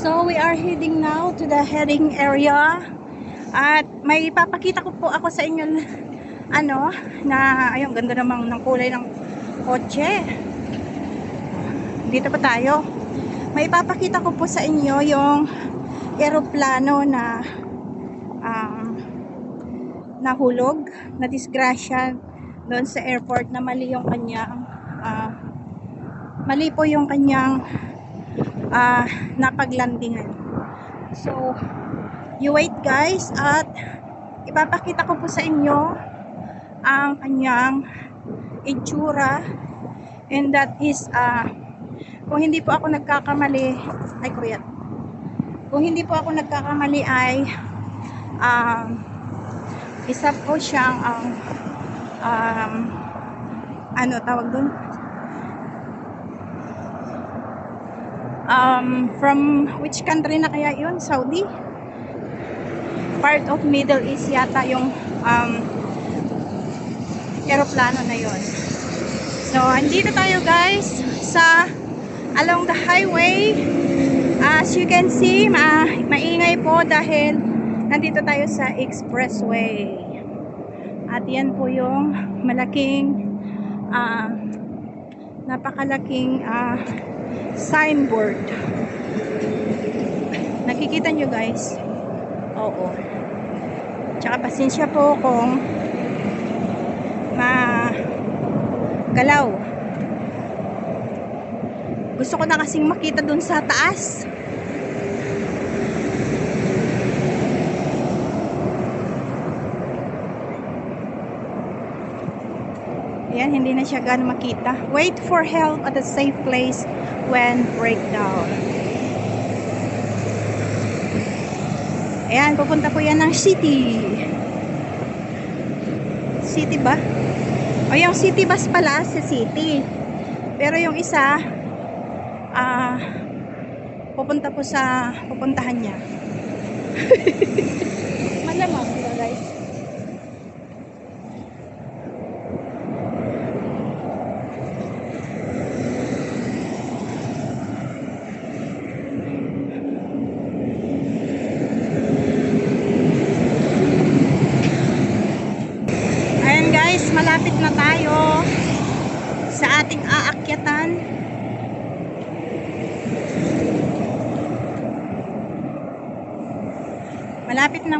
So we are heading now to the heading area. At may papakita ko po ako sa inyo na ayun, ganda namang ng kulay ng kotse. Dito pa tayo. May papakita ko po sa inyo yung eroplano na nahulog, na disgrasya doon sa airport, na mali yung kanyang mali po yung kanyang napaglandingan. So you wait guys, at ipapakita ko po sa inyo ang kanyang itsura, and that is kung hindi po ako nagkakamali ay kuya, kung hindi po ako nagkakamali ay isa po siyang ano tawag doon, from which country na kaya yun? Saudi? Part of Middle East yata yung eroplano na yun. So andito tayo guys sa along the highway. As you can see, maingay po dahil nandito tayo sa expressway. At yan po yung malaking napakalaking signboard. Nakikita nyo guys? Oo. Tsaka pasensya po kung magalaw. Gusto ko na kasing makita dun sa taas. Ayan, hindi na siya gano'n makita. Wait for help at a safe place when breakdown. Ayan, pupunta po yan ng city. City ba? O yung city bus pala sa city. Pero yung isa, pupunta po sa pupuntahan niya. Malamang diba guys? Malapit na tayo sa ating aakyatan.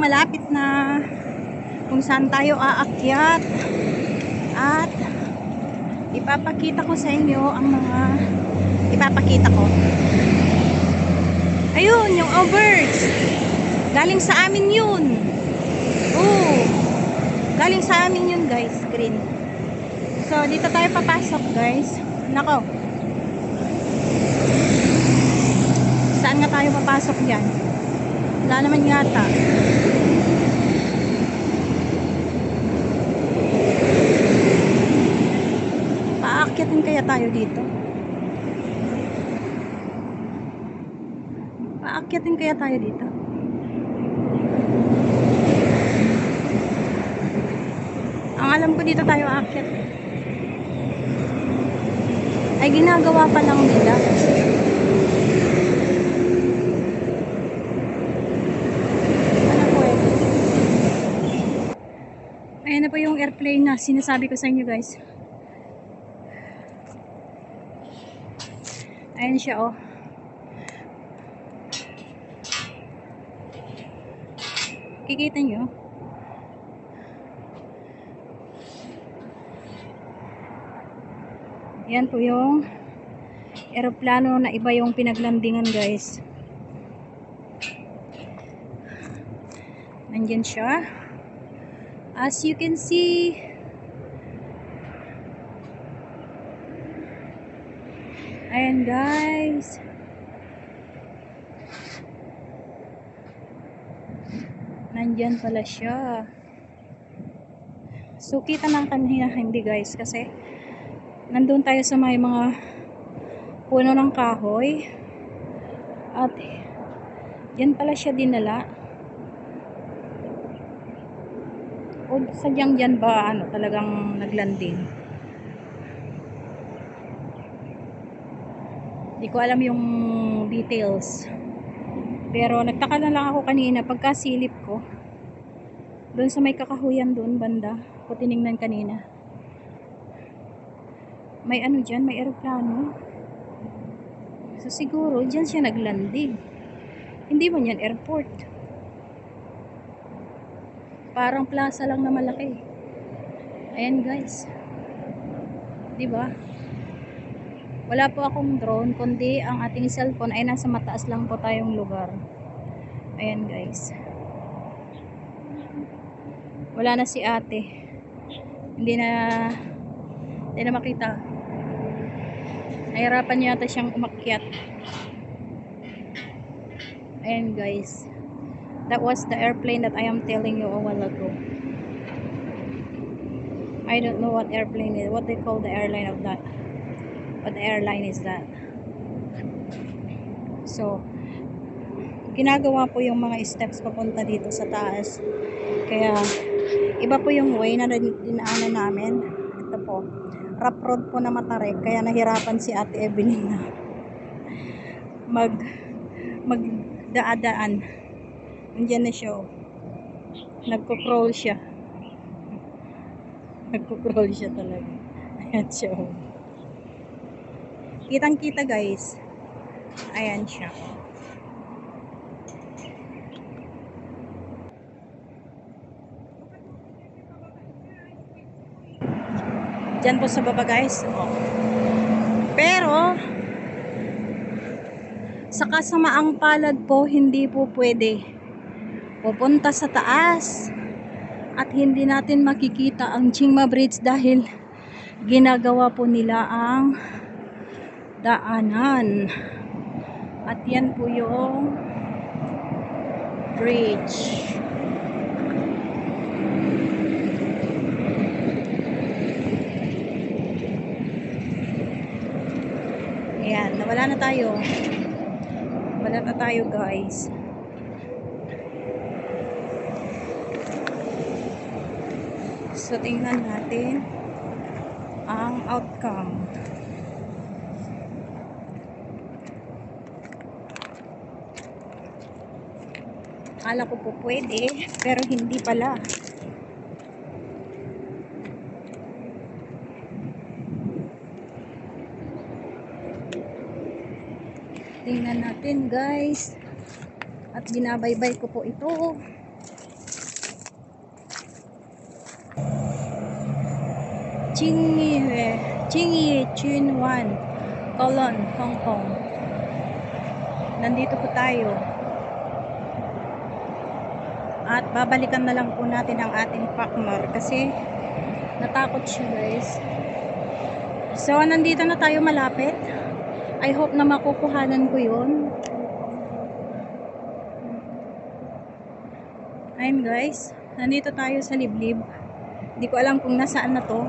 Malapit na kung saan tayo aakyat, at ipapakita ko sa inyo ang mga ipapakita ko. Ayun, yung birds. Galing sa amin yun. Galing sa amin yun guys, green. So dito tayo papasok guys. Nako, saan nga tayo papasok dyan? Wala naman yata. Paakyatin kaya tayo dito? Paakyatin kaya tayo dito? Ang alam ko dito tayo aakyat. Ay ginagawa pa lang nila. Ano po eh? Ayan na po yung airplane na sinasabi ko sa inyo guys. Ayan siya oh. Kikita nyo? Yan po yung eroplano na iba yung pinaglandingan guys. Nandyan siya. As you can see, ayan guys. Nandyan pala siya. So kita ng kanina hindi guys, kasi nandun tayo sa may mga puno ng kahoy, at yan pala siya dinala. O sadyang yan ba talagang naglanding? Di ko alam yung details. Pero nagtaka na lang ako kanina pagkasilip ko doon sa may kakahuyan doon banda ko tiningnan kanina. May ano dyan, may eroplano. So siguro dyan siya naglanding. Hindi man yan airport. Parang plaza lang na malaki. Ayan guys. 'Di ba? Wala po akong drone kundi ang ating cellphone ay nasa mataas lang po tayong lugar. Ayan guys. Wala na si ate. Hindi na makita. Nahirapan yata siyang umakyat. Ayan guys. That was the airplane that I am telling you a while ago. I don't know what airplane is. What they call the airline of that. What airline is that? So, ginagawa po yung mga steps papunta dito sa taas. Kaya, iba po yung way na dinaanan namin. Ito po. Rough road po na matarik. Kaya nahirapan si Ate Evelyn na magdaadaan. Nandiyan na siya. Nagko-crawl siya. Nagko-crawl siya talaga. Ayan siya. Kitang-kita guys. Ayan siya. Diyan po sa baba guys. Pero sa kasamaang palad po, hindi po pwede pupunta sa taas at hindi natin makikita ang Chingma Bridge dahil ginagawa po nila ang daanan. At yan po yung bridge. Ayan, nawala na tayo. Wala na tayo guys. So tingnan natin ang outcome. Akala ko po pwede, pero hindi pala. Tingnan natin guys. At binabaybay ko po ito. Qingyi Chunwan, Colon, Hong Kong. Nandito po tayo. At babalikan na lang po natin ang ating partner kasi natakot siya guys. So nandito na tayo malapit. I hope na makukuhanan ko yun. Ayun guys, nandito tayo sa liblib. Hindi ko alam kung nasaan na to.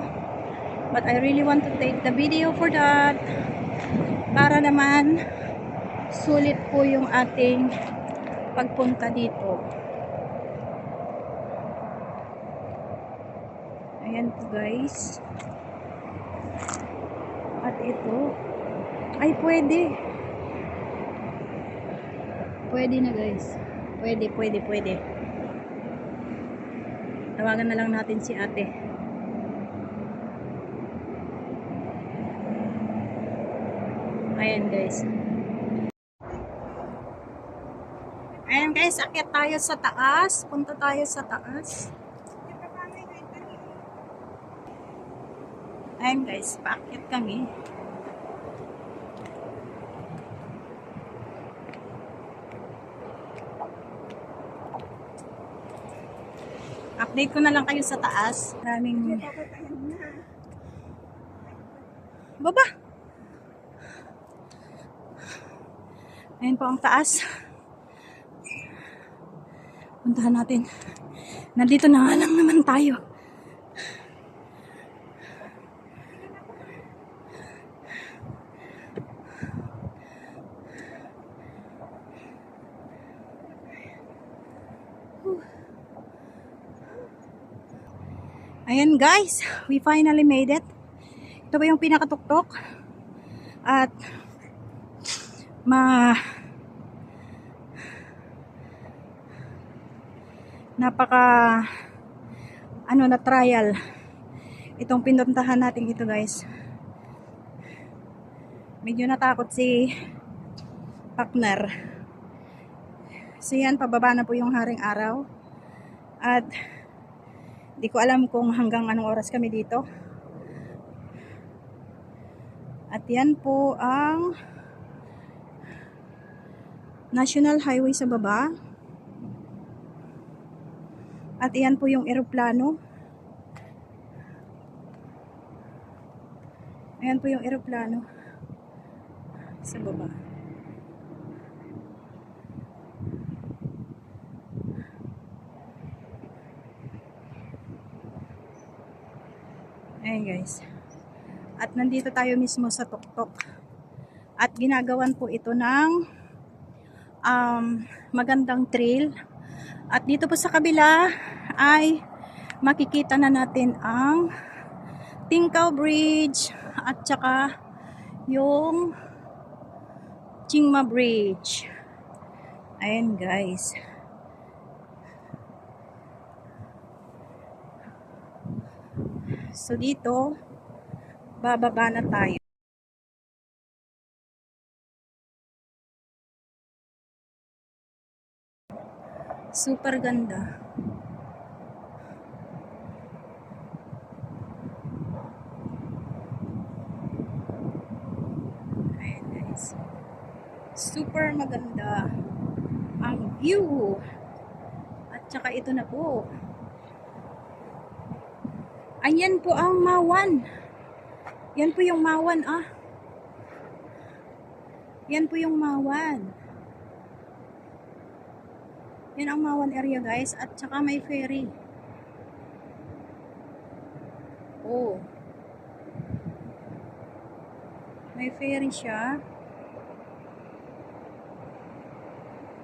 But I really want to take the video for that. Para naman sulit po yung ating pagpunta dito. Ayan po guys. At ito. Ay pwede. Pwede na guys. Pwede. Tawagan na lang natin si ate. Ayan guys. Ayan guys, akyat tayo sa taas. Punta tayo sa taas. Ayan guys, paakyat kami. Update ko na lang kayo sa taas. Maraming baba. Ayan po ang taas. Puntahan natin. Nandito na nga lang naman tayo. Ayan guys, we finally made it. Ito ba yung pinakatuktok? At napaka ano na trial itong pinuntahan natin ito guys. Medyo natakot si partner. So yan, pababa na po yung haring araw. At di ko alam kung hanggang anong oras kami dito. At yan po ang National Highway sa baba. At yan po yung eroplano. Ayan po yung eroplano sa baba. Ayan guys. At nandito tayo mismo sa tuktok. At ginagawan po ito ng magandang trail. At dito po sa kabila ay makikita na natin ang Tingkaw Bridge at saka yung Chingma Bridge. Ayan guys. So dito bababa na tayo. Super ganda. Ayan guys. Super maganda ang view. At saka ito na po. Ayan po ang Mawan. Yan po yung Mawan Yan po yung Mawan. Yan ang Mawan area guys. At saka may ferry. Oh. May ferry siya.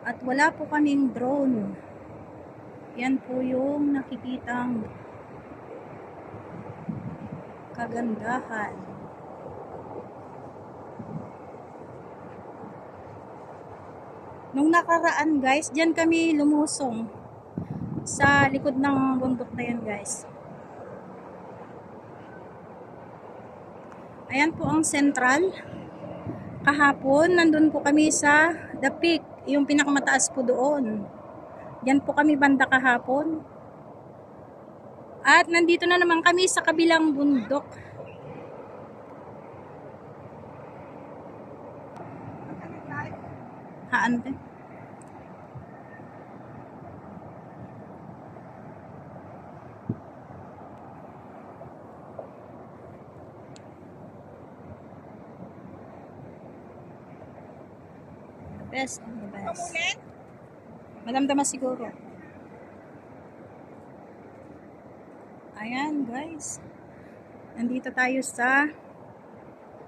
At wala po kaming drone. Yan po yung nakikitang kagandahan. Nung nakaraan guys, diyan kami lumusong sa likod ng bundok na yan guys. Ayan po ang Central. Kahapon, nandun po kami sa The Peak, yung pinakamataas po doon. Diyan po kami banda kahapon. At nandito na naman kami sa kabilang bundok. Haante. The best of the best. Madamdamas siguro. Ayan guys. Nandito tayo sa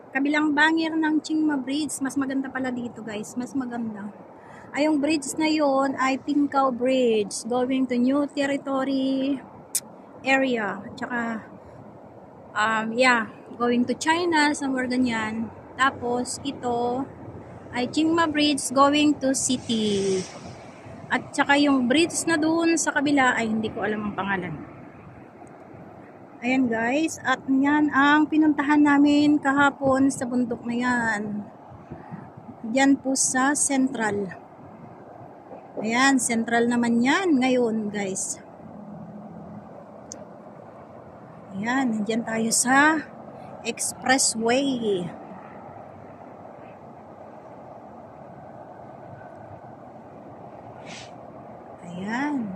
kabilang bangir ng Chingma Bridge. Mas maganda pala dito guys. Mas maganda. Ay, yung bridge na yon ay Tingkaw Bridge. Going to New Territory area. Tsaka, yeah. Going to China. Somewhere ganyan. Tapos, ito ay Chingma Bridge going to city. At tsaka yung bridge na doon sa kabila ay hindi ko alam ang pangalan. Ayan guys, at yan ang pinuntahan namin kahapon sa bundok na yan. Yan po sa Central. Ayan, Central naman yan ngayon guys. Ayan, nandyan tayo sa expressway. Ayan.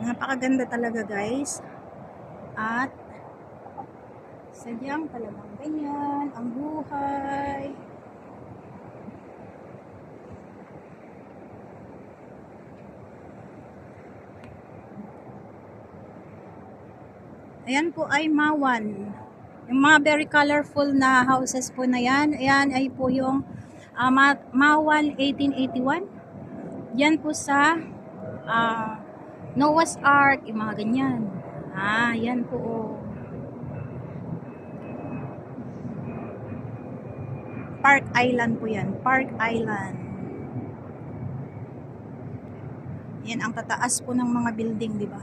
Napakaganda talaga guys. At sadyang talagang ganyan ang buhay. Ayan po ay Mawan. Yung mga very colorful na houses po na yan. Ayan ay po yung Mawan 1881. Yan po sa Noah's Ark, yung mga ganyan. Yan po. Park Island po yan. Park Island. Yan ang tataas po ng mga building, di ba?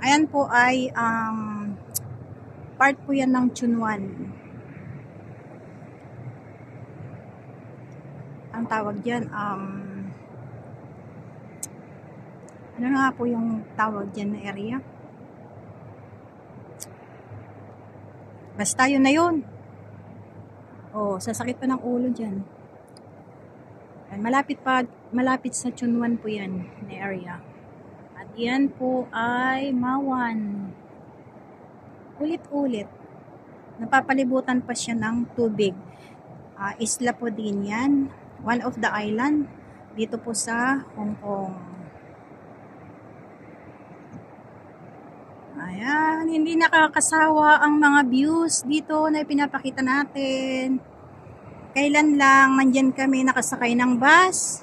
Ayan po ay part po yan ng Chunwan. Ang tawag diyan ano nga po yung tawag diyan na area? Basta yun na yun. Oh, sasakit pa ng ulo diyan. Malapit sa Chunwan po yan na area. At yan po ay Mawan. Ulit-ulit. Napapalibutan pa siya ng tubig. Isla po din yan. One of the island dito po sa Hong Kong. Ayan, hindi nakakasawa ang mga views dito na ipinapakita natin. Kailan lang nandyan kami nakasakay ng bus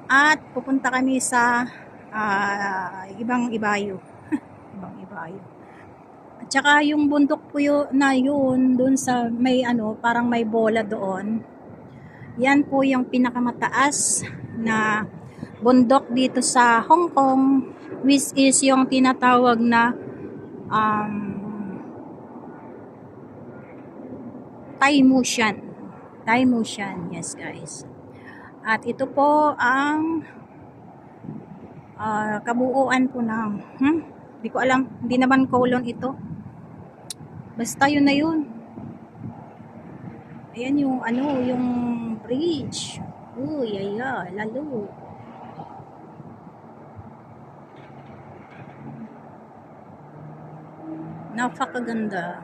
at pupunta kami sa ibang ibayo. Ibang ibayo. At saka yung bundok po na yun, dun sa may parang may bola doon. Yan po yung pinakamataas na bundok dito sa Hong Kong, which is yung tinatawag na Tai Mo Shan. Tai Mo Shan, yes guys. At ito po ang kabuuan po ng hindi ko alam, hindi naman colon ito. Basta yun na yun. Ayan yung yung bridge. Uy, lalo. Napakaganda.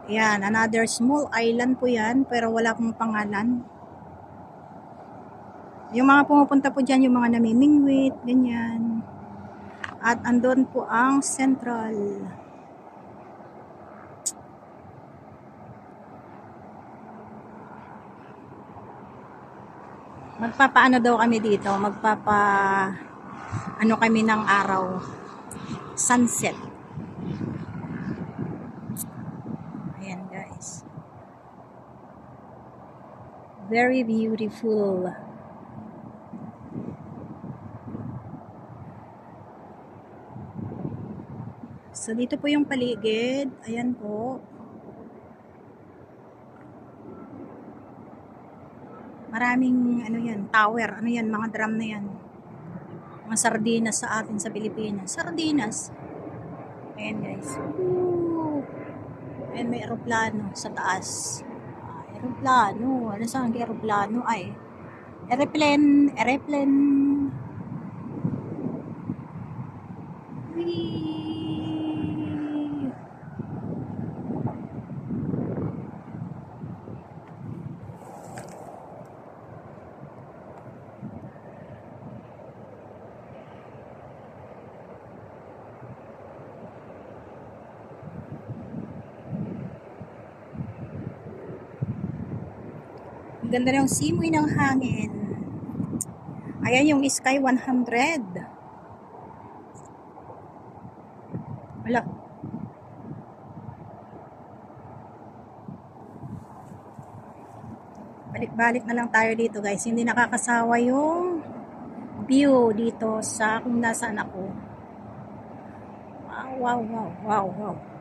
Ayan, another small island po yan, pero wala pong pangalan. Yung mga pumupunta po dyan, yung mga namimingwit, ganyan. At andun po ang Central. Magpapaano daw kami dito, kami ng araw, sunset. Ayan guys, very beautiful. So dito po yung paligid, ayan po. Maraming yan, tower, mga drum na yan. Mga sardinas sa atin sa Pilipinas. Sardinas. Ayan guys. Ayan, may aeroplano sa taas. Aeroplano. Ano saan ang aeroplano? Ay, airplane. Whee! Ang ganda ng simoy ng hangin. Ayan yung Sky 100. Wala. Balik-balik na lang tayo dito guys. Hindi nakakasawa yung view dito sa kung nasaan ako. Wow.